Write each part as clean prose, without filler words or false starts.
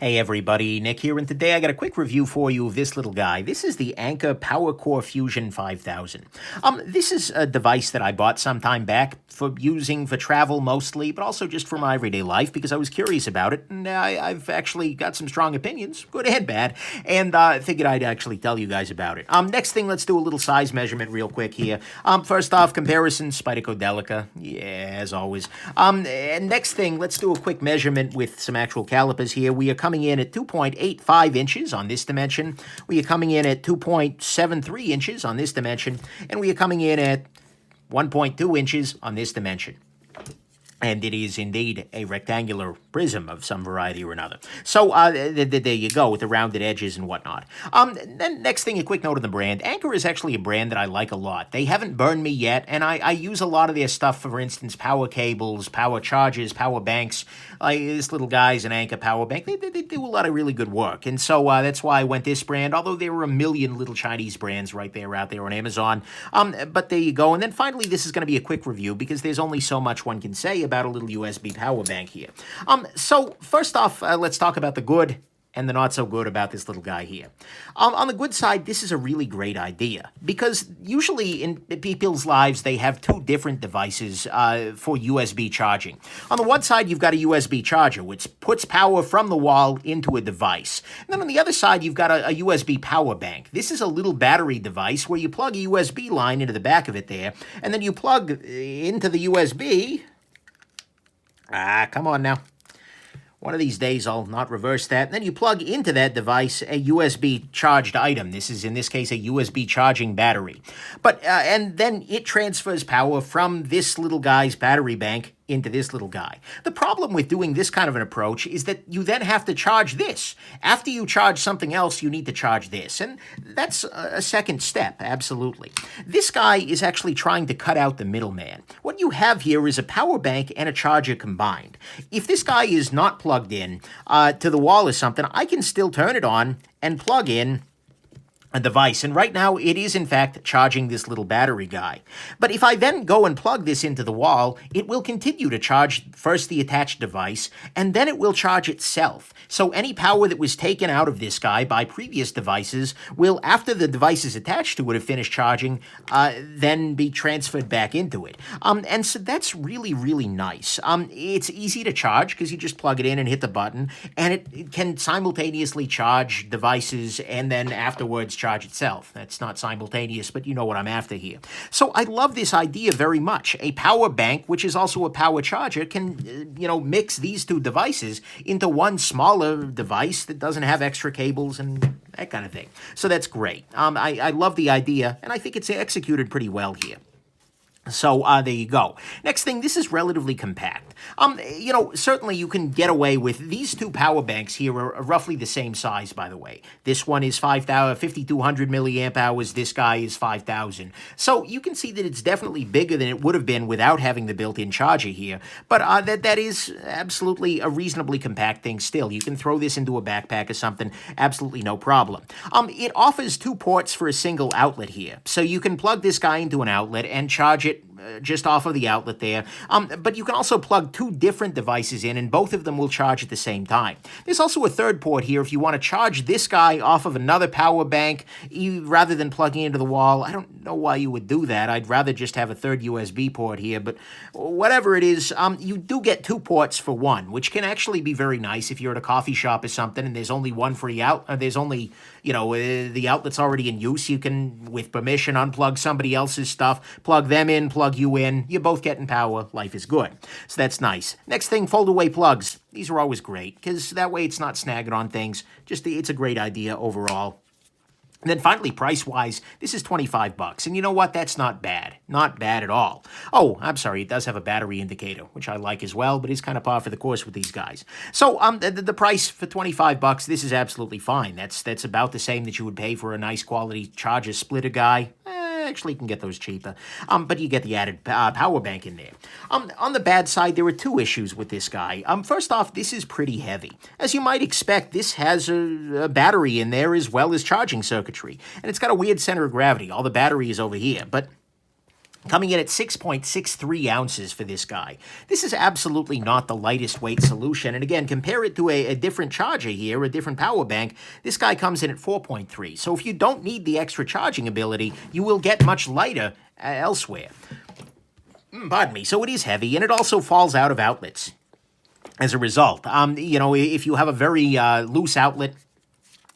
Hey everybody, Nick here, and today I got a quick review for you of this little guy. This is the Anker PowerCore Fusion 5000. This is a device that I bought some time back for using for travel mostly, but also just for my everyday life because I was curious about it, and I've actually got some strong opinions, good and bad, and I figured I'd actually tell you guys about it. Next thing, let's do a little size measurement real quick here. First off, comparison, Spyderco-Delica, yeah, as always. And next thing, let's do a quick measurement with some actual calipers here. We are coming in at 2.85 inches on this dimension. We are coming in at 2.73 inches on this dimension. And we are coming in at 1.2 inches on this dimension. And it is indeed a rectangular prism of some variety or another. So there you go with the rounded edges and whatnot. Then next thing, a quick note on the brand. Anker is actually a brand that I like a lot. They haven't burned me yet, and I use a lot of their stuff, for instance, power cables, power chargers, power banks. This little guy's an Anker Powerbank. They do a lot of really good work. And so that's why I went this brand, although there were a million little Chinese brands right there out there on Amazon. But there you go. And then finally, this is going to be a quick review because there's only so much one can say about a little USB power bank here. So first off, let's talk about the good and the not so good about this little guy here. On the good side, this is a really great idea because usually in people's lives, they have two different devices for USB charging. On the one side, you've got a USB charger, which puts power from the wall into a device. And then on the other side, you've got a USB power bank. This is a little battery device where you plug a USB line into the back of it there, and then you plug into the USB. Come on now. One of these days, I'll not reverse that. And then you plug into that device a USB charged item. This is, in this case, a USB charging battery. And then it transfers power from this little guy's battery bank into this little guy. The problem with doing this kind of an approach is that you then have to charge this. After you charge something else, you need to charge this. And that's a second step, absolutely. This guy is actually trying to cut out the middleman. What you have here is a power bank and a charger combined. If this guy is not plugged in to the wall or something, I can still turn it on and plug in a device, and right now it is in fact charging this little battery guy. But if I then go and plug this into the wall, it will continue to charge first the attached device, and then it will charge itself. So any power that was taken out of this guy by previous devices will, after the devices attached to it have finished charging, then be transferred back into it. And so that's really, really nice. It's easy to charge because you just plug it in and hit the button, and it can simultaneously charge devices and then afterwards charge itself. That's not simultaneous, but you know what I'm after here. So I love this idea very much. A power bank, which is also a power charger, can, mix these two devices into one smaller device that doesn't have extra cables and that kind of thing. So that's great. I love the idea, and I think it's executed pretty well here. So there you go. Next thing, this is relatively compact. Certainly you can get away with these two power banks here are roughly the same size, by the way. This one is 5,200 milliamp hours. This guy is 5,000. So you can see that it's definitely bigger than it would have been without having the built-in charger here. But that is absolutely a reasonably compact thing still. You can throw this into a backpack or something, absolutely no problem. It offers two ports for a single outlet here. So you can plug this guy into an outlet and charge it just off of the outlet there. But you can also plug two different devices in, and both of them will charge at the same time. There's also a third port here if you want to charge this guy off of another power bank rather than plugging into the wall. I don't know why you would do that. I'd rather just have a third USB port here, but whatever it is, you do get two ports for one, which can actually be very nice if you're at a coffee shop or something and there's only one free out. There's only, the outlet's already in use. You can, with permission, unplug somebody else's stuff, plug them in, plug you in. You're both getting power. Life is good. So that's nice. Next thing, fold-away plugs. These are always great because that way it's not snagging on things. It's a great idea overall. And then finally, price-wise, this is $25. And you know what? That's not bad. Not bad at all. Oh, I'm sorry. It does have a battery indicator, which I like as well, but it's kind of par for the course with these guys. So the price for $25, this is absolutely fine. That's about the same that you would pay for a nice quality charger splitter guy. Actually, you can get those cheaper, but you get the added power bank in there. On the bad side, there are two issues with this guy. First off, this is pretty heavy. As you might expect, this has a battery in there as well as charging circuitry, and it's got a weird center of gravity. All the battery is over here, but coming in at 6.63 ounces for this guy. This is absolutely not the lightest weight solution. And again, compare it to a different charger here, a different power bank. This guy comes in at 4.3. So if you don't need the extra charging ability, you will get much lighter elsewhere. Pardon me. So it is heavy, and it also falls out of outlets as a result. You know, if you have a very loose outlet,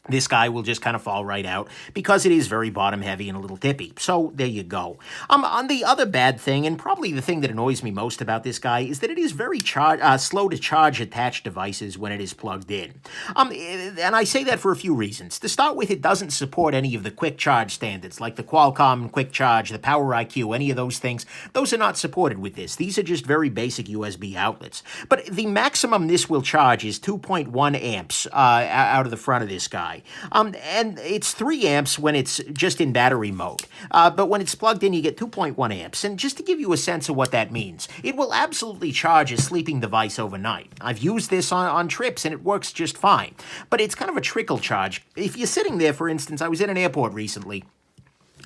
this guy will just kind of fall right out because it is very bottom heavy and a little tippy. So there you go. On the other bad thing, and probably the thing that annoys me most about this guy, is that it is very slow to charge attached devices when it is plugged in. And I say that for a few reasons. To start with, it doesn't support any of the quick charge standards, like the Qualcomm Quick Charge, the Power IQ, any of those things. Those are not supported with this. These are just very basic USB outlets. But the maximum this will charge is 2.1 amps out of the front of this guy. And it's 3 amps when it's just in battery mode. But when it's plugged in, you get 2.1 amps. And just to give you a sense of what that means, it will absolutely charge a sleeping device overnight. I've used this on trips, and it works just fine. But it's kind of a trickle charge. If you're sitting there, for instance, I was in an airport recently,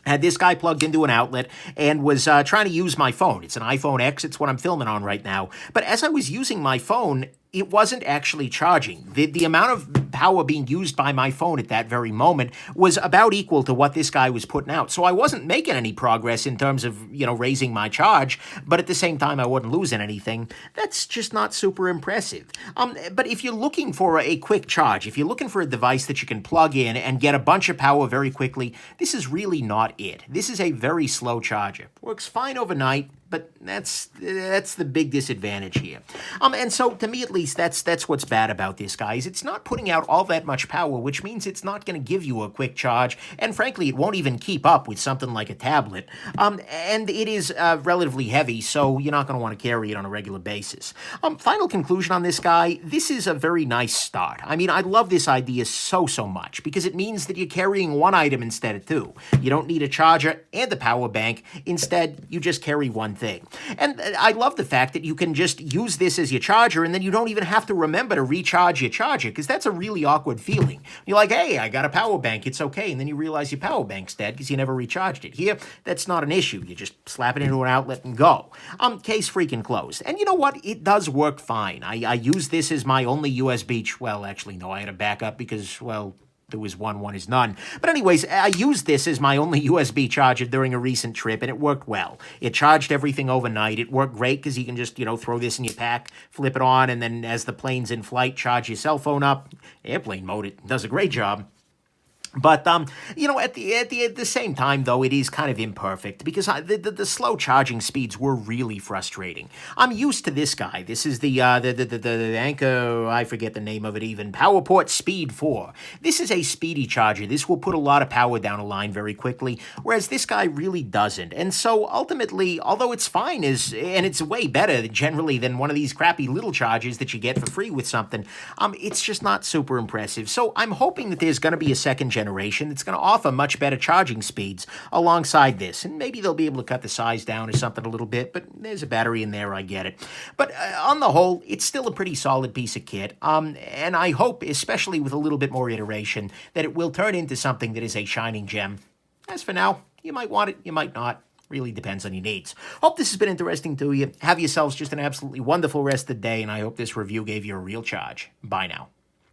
had this guy plugged into an outlet and was trying to use my phone. It's an iPhone X. It's what I'm filming on right now. But as I was using my phone, it wasn't actually charging. The amount of power being used by my phone at that very moment was about equal to what this guy was putting out. So I wasn't making any progress in terms of, you know, raising my charge, but at the same time, I wasn't losing anything. That's just not super impressive. But if you're looking for a quick charge, if you're looking for a device that you can plug in and get a bunch of power very quickly, this is really not it. This is a very slow charger. Works fine overnight, but that's the big disadvantage here. And so, to me at least, that's what's bad about this, guys. It's not putting out all that much power, which means it's not going to give you a quick charge, and frankly, it won't even keep up with something like a tablet. And it is relatively heavy, so you're not going to want to carry it on a regular basis. Final conclusion on this guy, this is a very nice start. I mean, I love this idea so much, because it means that you're carrying one item instead of two. You don't need a charger and a power bank. Instead, you just carry one thing. And I love the fact that you can just use this as your charger, and then you don't even have to remember to recharge your charger, because that's a really awkward feeling. You're like, hey, I got a power bank, it's okay, and then you realize your power bank's dead because you never recharged it. Here, that's not an issue. You just slap it into an outlet and go. Case freaking closed. And you know what? It does work fine. I use this as my only USB, well, actually, no, I had a backup because, well, there was one is none. But anyways, I used this as my only USB charger during a recent trip, and it worked well. It charged everything overnight. It worked great because you can just, you know, throw this in your pack, flip it on, and then as the plane's in flight, charge your cell phone up. Airplane mode, it does a great job. But, you know, at the same time, though, it is kind of imperfect because the slow charging speeds were really frustrating. I'm used to this guy. This is the Anker, I forget the name of it even, PowerPort Speed 4. This is a speedy charger. This will put a lot of power down a line very quickly, whereas this guy really doesn't. And so, ultimately, although it's fine, and it's way better generally than one of these crappy little chargers that you get for free with something, it's just not super impressive. So, I'm hoping that there's going to be a second generation that's going to offer much better charging speeds alongside this, and maybe they'll be able to cut the size down or something a little bit, but there's a battery in there, I get it. But on the whole, it's still a pretty solid piece of kit, and I hope, especially with a little bit more iteration, that it will turn into something that is a shining gem. As for now, you might want it, you might not. Really depends on your needs. Hope this has been interesting to you. Have yourselves just an absolutely wonderful rest of the day, and I hope this review gave you a real charge. Bye now.